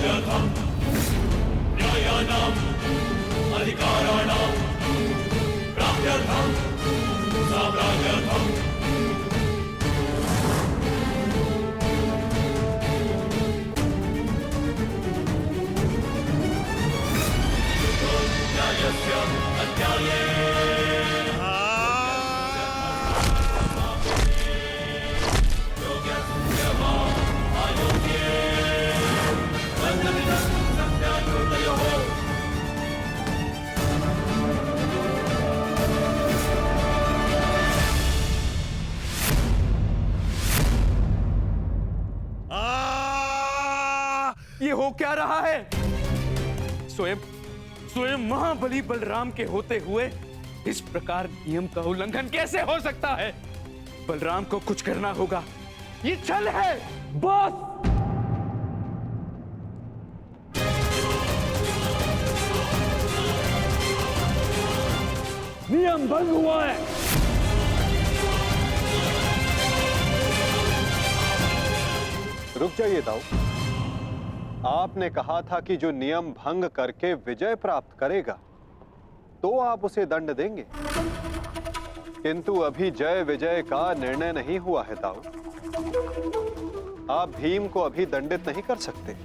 कर्तव्यर्थं न्यायानाम् अधिकाराणां प्राप्त्यर्थं साम्राज्यर्थं न्यायस्य अन्याये ये हो क्या रहा है? स्वयं स्वयं महाबली बलराम के होते हुए इस प्रकार नियम का उल्लंघन कैसे हो सकता है? बलराम को कुछ करना होगा। ये छल है बॉस। नियम भंग हुआ है। रुक जाइए दाऊ। आपने कहा था कि जो नियम भंग करके विजय प्राप्त करेगा तो आप उसे दंड देंगे, किंतु अभी जय विजय का निर्णय नहीं हुआ है दाऊ। आप भीम को अभी दंडित नहीं कर सकते।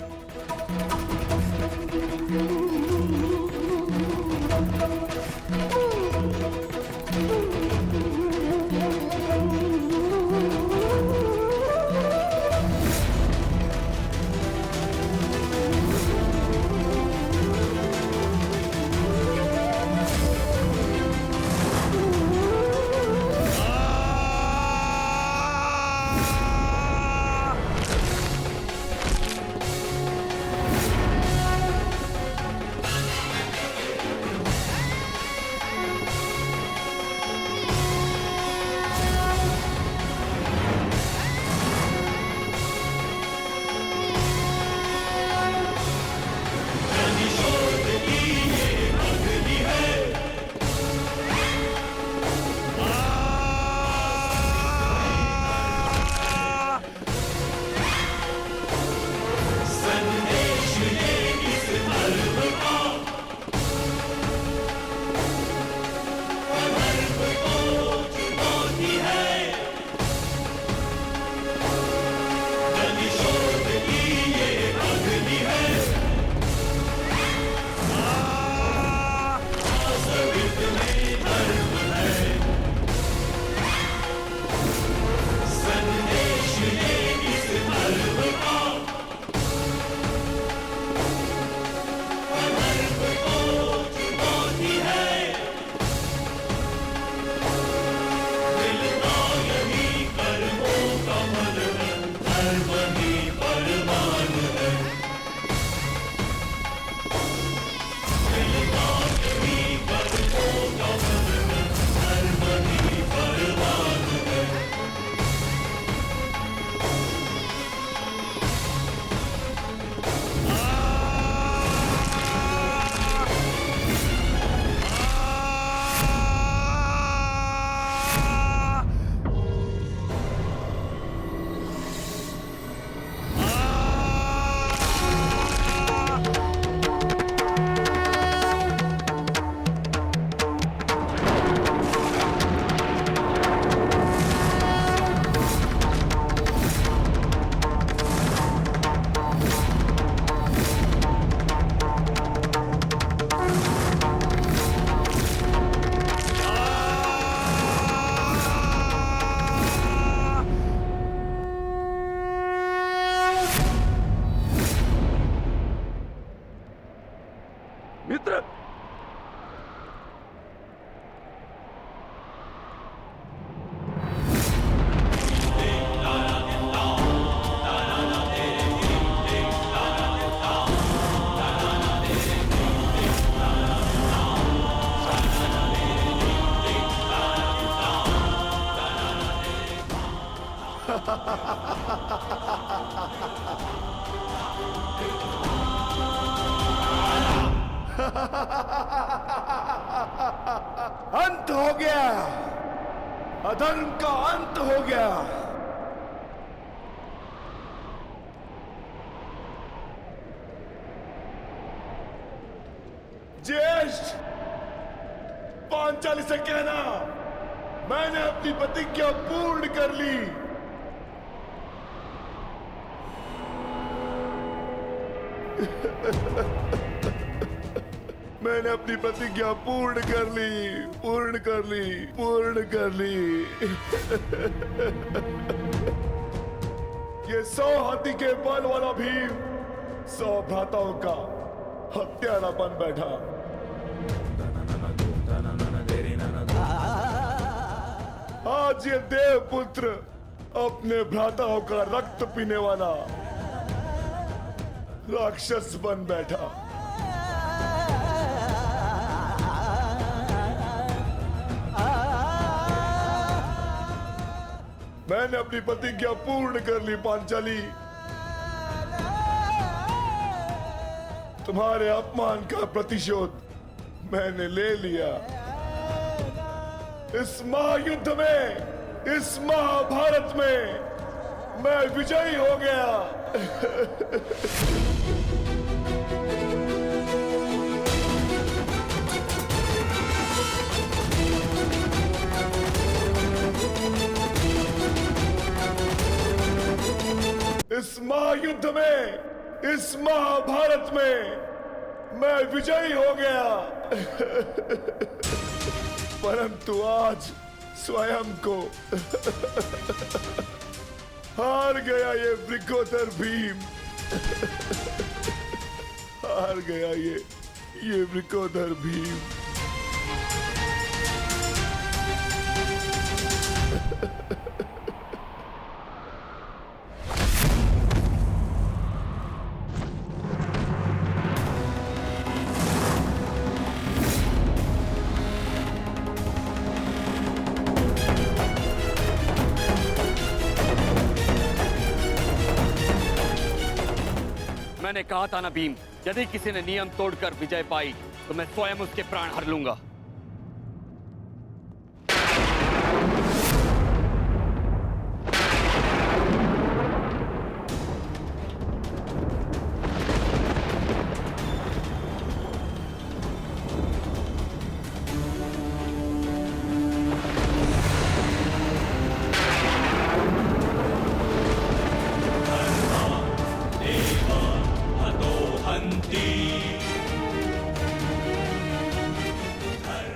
मित्र, अंत हो गया, अधर्म का अंत हो गया। पांचाली से कहना, मैंने अपनी प्रतिज्ञा पूर्ण कर ली। मैंने अपनी प्रतिज्ञा पूर्ण कर ली, पूर्ण कर ली, पूर्ण कर ली। ये 100 हाथी के बल वाला भीम 100 भ्राताओं का हत्यारा बन बैठा। आज ये देवपुत्र अपने भ्राताओं का रक्त पीने वाला राक्षस बन बैठा। मैंने अपनी प्रतिज्ञा पूर्ण कर ली पांचाली। तुम्हारे अपमान का प्रतिशोध मैंने ले लिया। इस महायुद्ध में, इस महाभारत में मैं विजयी हो गया। इस महायुद्ध में, इस महाभारत में मैं विजयी हो गया। परंतु आज स्वयं को हार गया ये वृकोदर भीम। हार गया ये वृकोदर भीम। मैंने कहा था ना भीम, यदि किसी ने नियम तोड़कर विजय पाई तो मैं स्वयं उसके प्राण हर लूंगा।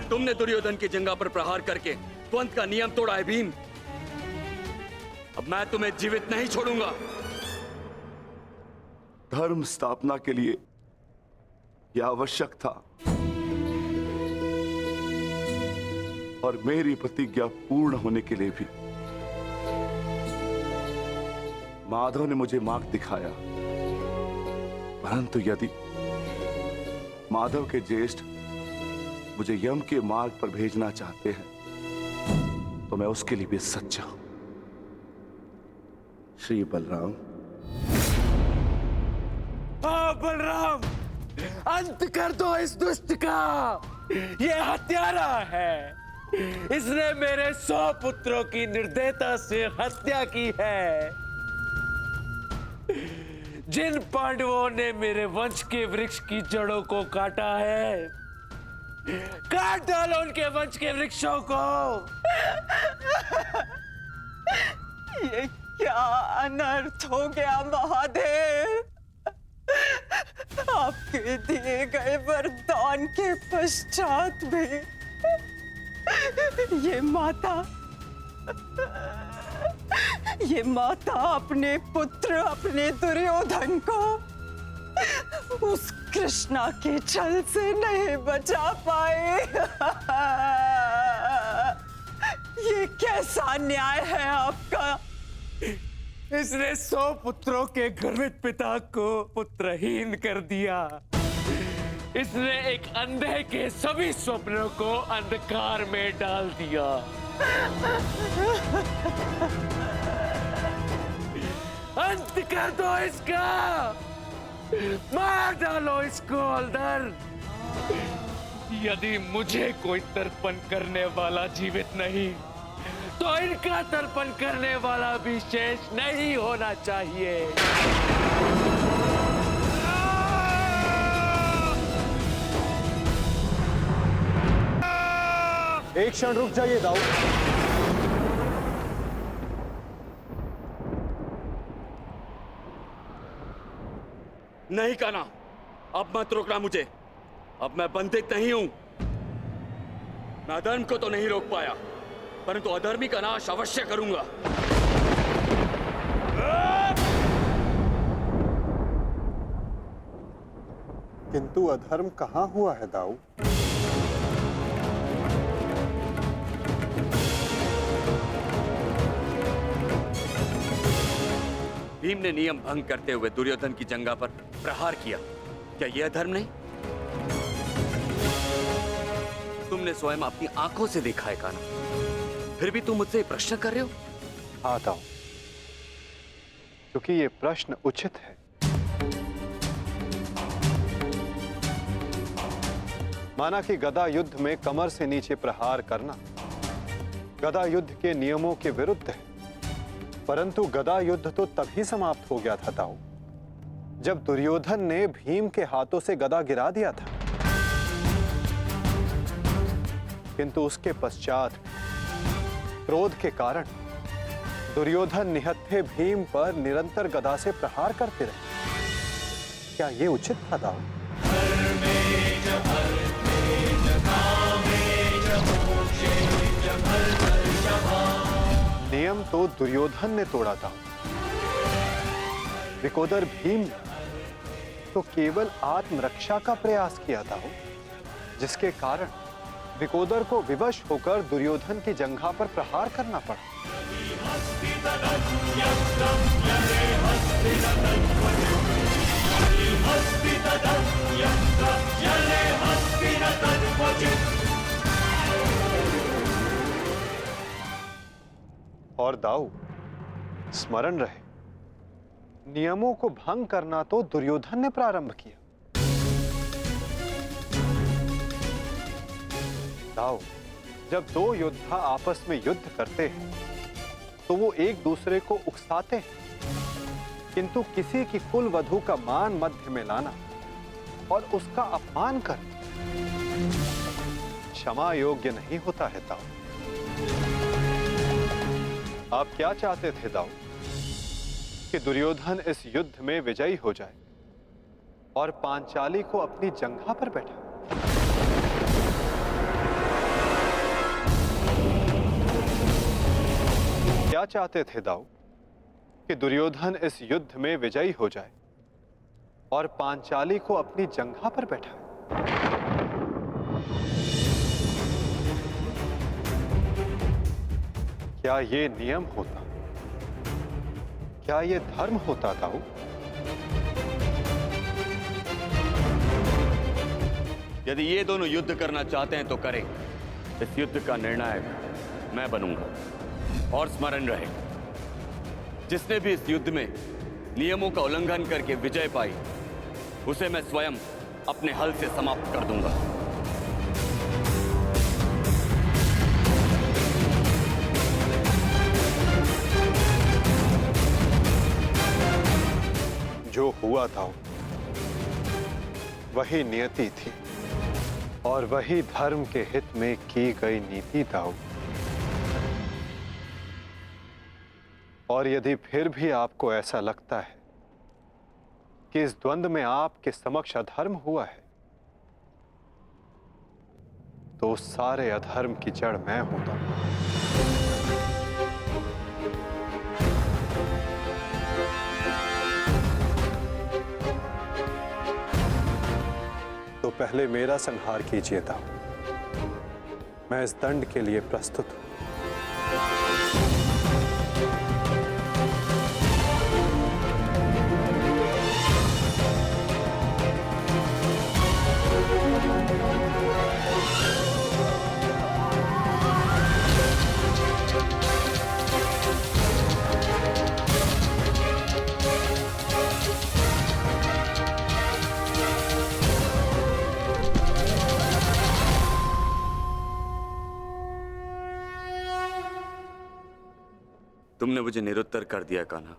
तुमने दुर्योधन की जंगा पर प्रहार करके द्वंद का नियम तोड़ा है भीम। अब मैं तुम्हें जीवित नहीं छोड़ूंगा। धर्म स्थापना के लिए यह आवश्यक था और मेरी प्रतिज्ञा पूर्ण होने के लिए भी। माधव ने मुझे मार्ग दिखाया, परंतु यदि माधव के ज्येष्ठ मुझे यम के मार्ग पर भेजना चाहते हैं तो मैं उसके लिए भी सच्चा हूं। श्री बलराम। बलराम, अंत कर दो इस दुष्ट का। ये हत्यारा है। इसने मेरे 100 पुत्रों की निर्दयता से हत्या की है। जिन पांडवों ने मेरे वंश के वृक्ष की जड़ों को काटा है, काट डालो उनके वंश के वृक्षों को। ये क्या अनर्थ हो गया महादेव। आपके दिए गए वरदान के पश्चात भी ये माता अपने पुत्र, अपने दुर्योधन को उस कृष्णा के छल से नहीं बचा पाए। ये कैसा न्याय है आपका। इसने 100 पुत्रों के गर्वित पिता को पुत्रहीन कर दिया। इसने एक अंधे के सभी स्वप्नों को अंधकार में डाल दिया। अंत कर दो इसका। मार डालो इसको अंदर। यदि मुझे कोई तर्पण करने वाला जीवित नहीं तो इनका तर्पण करने वाला भी शेष नहीं होना चाहिए। एक क्षण रुक जाइए दाऊ। नहीं कान्हा, अब मत रोकना मुझे। अब मैं बंदित नहीं हूं। मैं अधर्म को तो नहीं रोक पाया, परंतु अधर्मी का नाश अवश्य करूंगा। किंतु अधर्म कहां हुआ है दाऊ? भीम ने नियम भंग करते हुए दुर्योधन की जंघा पर प्रहार किया। क्या यह अधर्म नहीं? तुमने स्वयं अपनी आंखों से देखा है कान्हा, फिर भी तुम मुझसे प्रश्न कर रहे हो? हाँ दाऊ, क्योंकि ये प्रश्न उचित है। माना कि गदा युद्ध में कमर से नीचे प्रहार करना गदा युद्ध के नियमों के विरुद्ध है, परंतु गदा युद्ध तो तभी समाप्त हो गया था दाऊ जब दुर्योधन ने भीम के हाथों से गदा गिरा दिया था। किंतु उसके पश्चात क्रोध के कारण दुर्योधन निहत्थे भीम पर निरंतर गदा से प्रहार करते रहे। क्या यह उचित था दाऊ? नियम तो दुर्योधन ने तोड़ा था, विकोदर भीम ने तो केवल आत्मरक्षा का प्रयास किया था, जिसके कारण विकोदर को विवश होकर दुर्योधन की जंघा पर प्रहार करना पड़ा। और दाऊ, स्मरण रहे, नियमों को भंग करना तो दुर्योधन ने प्रारंभ किया। दाऊ, जब दो योद्धा आपस में युद्ध करते हैं तो वो एक दूसरे को उकसाते हैं, किंतु किसी की कुल वधू का मान मध्य में लाना और उसका अपमान करना क्षमा योग्य नहीं होता है दाऊ। आप क्या चाहते थे दाऊ? कि दुर्योधन इस युद्ध में विजयी हो जाए और पांचाली को अपनी जंघा पर बैठा। क्या चाहते थे दाऊ? कि दुर्योधन इस युद्ध में विजयी हो जाए और पांचाली को अपनी जंघा पर बैठा। क्या ये नियम होता? क्या ये धर्म होता दाऊ? यदि ये दोनों युद्ध करना चाहते हैं तो करें। इस युद्ध का निर्णायक मैं बनूंगा। और स्मरण रहे, जिसने भी इस युद्ध में नियमों का उल्लंघन करके विजय पाई, उसे मैं स्वयं अपने हल से समाप्त कर दूंगा। जो हुआ था वही नियति थी और वही धर्म के हित में की गई नीति था। और यदि फिर भी आपको ऐसा लगता है कि इस द्वंद्व में आपके समक्ष अधर्म हुआ है, तो उस सारे अधर्म की जड़ मैं होता हूं। तो पहले मेरा संहार कीजिए दाऊ। मैं इस दंड के लिए प्रस्तुत हूं। तुमने मुझे निरुत्तर कर दिया कान्हा।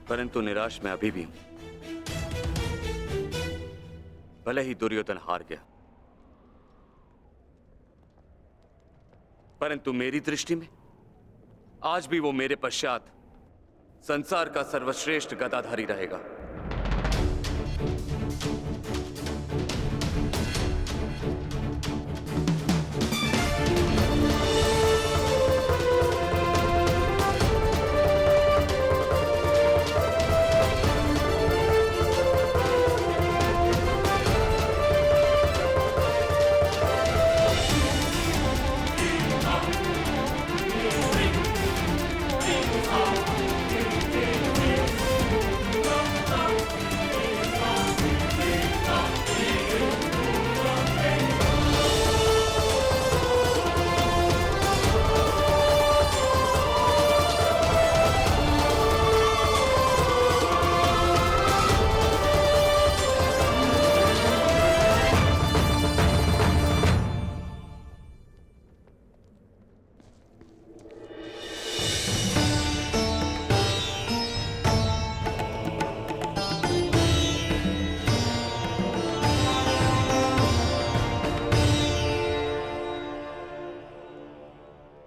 परंतु निराश मैं अभी भी हूं। भले ही दुर्योधन हार गया, परंतु मेरी दृष्टि में आज भी वो मेरे पश्चात संसार का सर्वश्रेष्ठ गदाधारी रहेगा।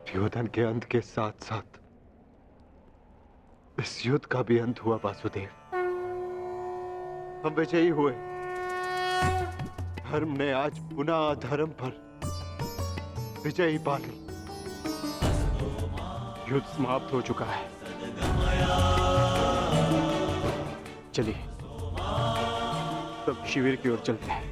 दुर्योधन के अंत के साथ साथ इस युद्ध का भी अंत हुआ वासुदेव। हम विजयी हुए। धर्म ने आज पुनः अधर्म पर विजयी पा ली। युद्ध समाप्त हो चुका है। चलिए सब शिविर की ओर चलते हैं।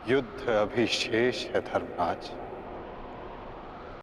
युद्ध अभी शेष है धर्मराज।